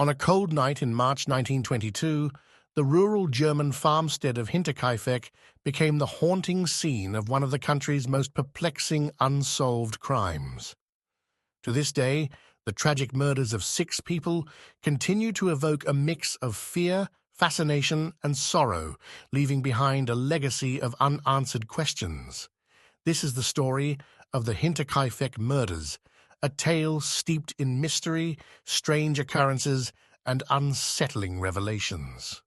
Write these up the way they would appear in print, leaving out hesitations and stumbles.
On a cold night in March 1922, the rural German farmstead of Hinterkaifeck became the haunting scene of one of the country's most perplexing unsolved crimes. To this day, the tragic murders of 6 people continue to evoke a mix of fear, fascination, and sorrow, leaving behind a legacy of unanswered questions. This is the story of the Hinterkaifeck murders, a tale steeped in mystery, strange occurrences, and unsettling revelations.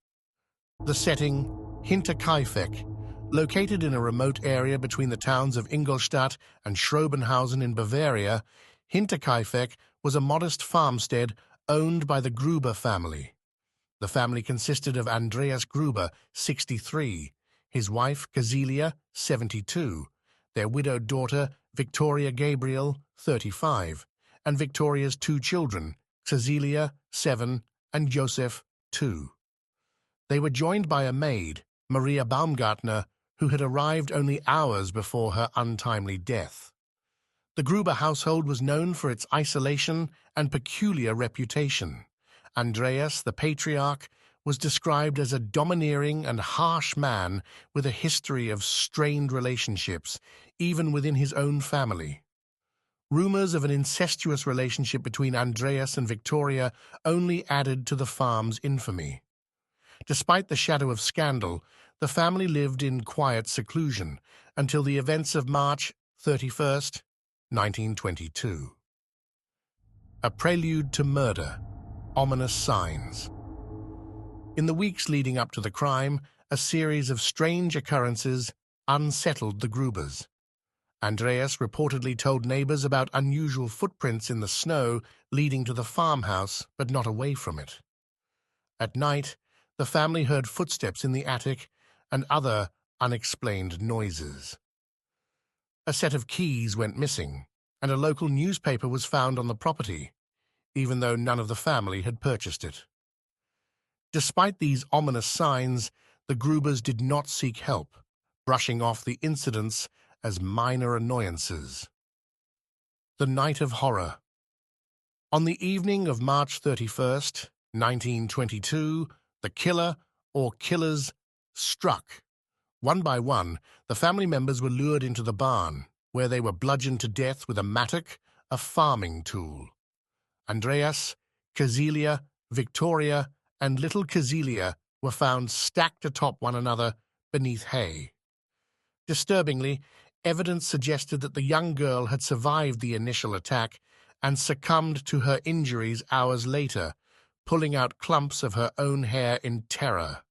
The setting, Hinterkaifeck, located in a remote area between the towns of Ingolstadt and Schrobenhausen in Bavaria, Hinterkaifeck was a modest farmstead owned by the Gruber family. The family consisted of Andreas Gruber, 63, his wife Cecilia, 72, their widowed daughter Victoria Gabriel, 35, and Victoria's 2 children, Cecilia, 7, and Joseph, 2. They were joined by a maid, Maria Baumgartner, who had arrived only hours before her untimely death. The Gruber household was known for its isolation and peculiar reputation. Andreas, the patriarch, was described as a domineering and harsh man with a history of strained relationships, even within his own family. Rumors of an incestuous relationship between Andreas and Victoria only added to the farm's infamy. Despite the shadow of scandal, the family lived in quiet seclusion until the events of March 31st, 1922. A prelude to murder, ominous signs. In the weeks leading up to the crime, a series of strange occurrences unsettled the Grubers. Andreas reportedly told neighbors about unusual footprints in the snow leading to the farmhouse, but not away from it. At night, the family heard footsteps in the attic and other unexplained noises. A set of keys went missing, and a local newspaper was found on the property, even though none of the family had purchased it. Despite these ominous signs, the Grubers did not seek help, brushing off the incidents as minor annoyances. The Night of Horror. On the evening of March 31st, 1922, the killer, or killers, struck. One by one, the family members were lured into the barn, where they were bludgeoned to death with a mattock, a farming tool. Andreas, Cecilia, Victoria, and little Cecilia were found stacked atop one another beneath hay. Disturbingly, evidence suggested that the young girl had survived the initial attack and succumbed to her injuries hours later, pulling out clumps of her own hair in terror.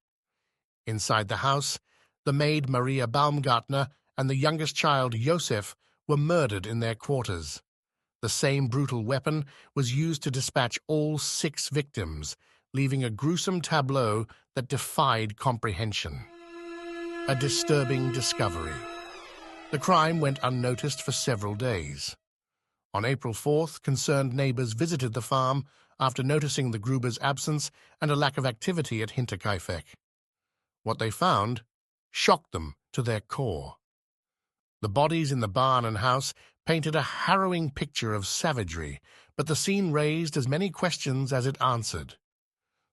Inside the house, the maid Maria Baumgartner and the youngest child Joseph were murdered in their quarters. The same brutal weapon was used to dispatch all 6 victims, leaving a gruesome tableau that defied comprehension. A disturbing discovery. The crime went unnoticed for several days. On April 4th, concerned neighbors visited the farm after noticing the Grubers' absence and a lack of activity at Hinterkaifeck. What they found shocked them to their core. The bodies in the barn and house painted a harrowing picture of savagery, but the scene raised as many questions as it answered.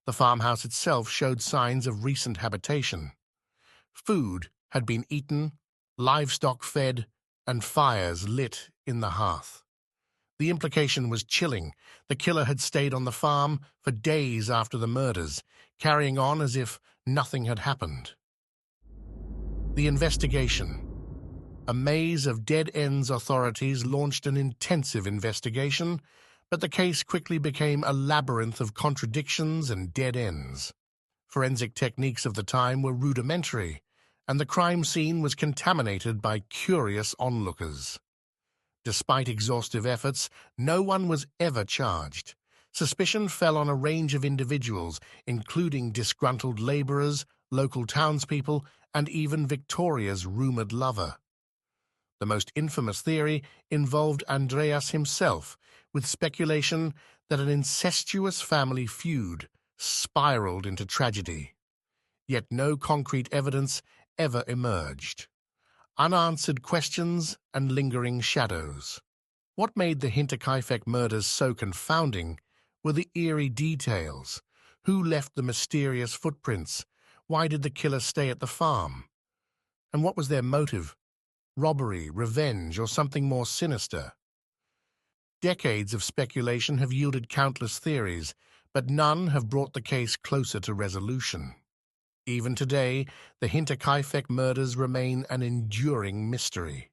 The farmhouse itself showed signs of recent habitation. Food had been eaten, livestock fed, and fires lit in the hearth. The implication was chilling. The killer had stayed on the farm for days after the murders, carrying on as if nothing had happened. The investigation. A maze of dead-ends authorities launched an intensive investigation, but the case quickly became a labyrinth of contradictions and dead ends. Forensic techniques of the time were rudimentary, and the crime scene was contaminated by curious onlookers. Despite exhaustive efforts, no one was ever charged. Suspicion fell on a range of individuals, including disgruntled laborers, local townspeople, and even Victoria's rumored lover. The most infamous theory involved Andreas himself, with speculation that an incestuous family feud spiraled into tragedy. Yet no concrete evidence ever emerged. Unanswered questions and lingering shadows. What made the Hinterkaifeck murders so confounding were the eerie details. Who left the mysterious footprints? Why did the killer stay at the farm? And what was their motive? Robbery, revenge, or something more sinister? Decades of speculation have yielded countless theories, but none have brought the case closer to resolution. Even today, the Hinterkaifeck murders remain an enduring mystery.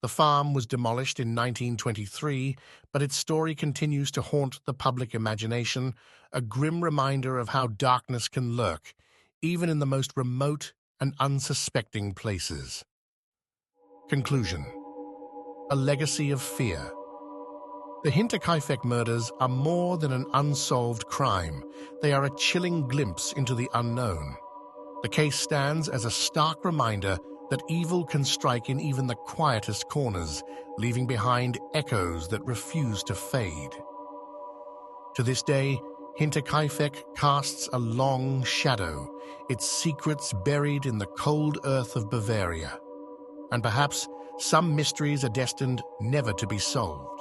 The farm was demolished in 1923, but its story continues to haunt the public imagination, a grim reminder of how darkness can lurk, even in the most remote and unsuspecting places. Conclusion: a legacy of fear. The Hinterkaifeck murders are more than an unsolved crime. They are a chilling glimpse into the unknown. The case stands as a stark reminder that evil can strike in even the quietest corners, leaving behind echoes that refuse to fade. To this day, Hinterkaifeck casts a long shadow, its secrets buried in the cold earth of Bavaria. And perhaps some mysteries are destined never to be solved.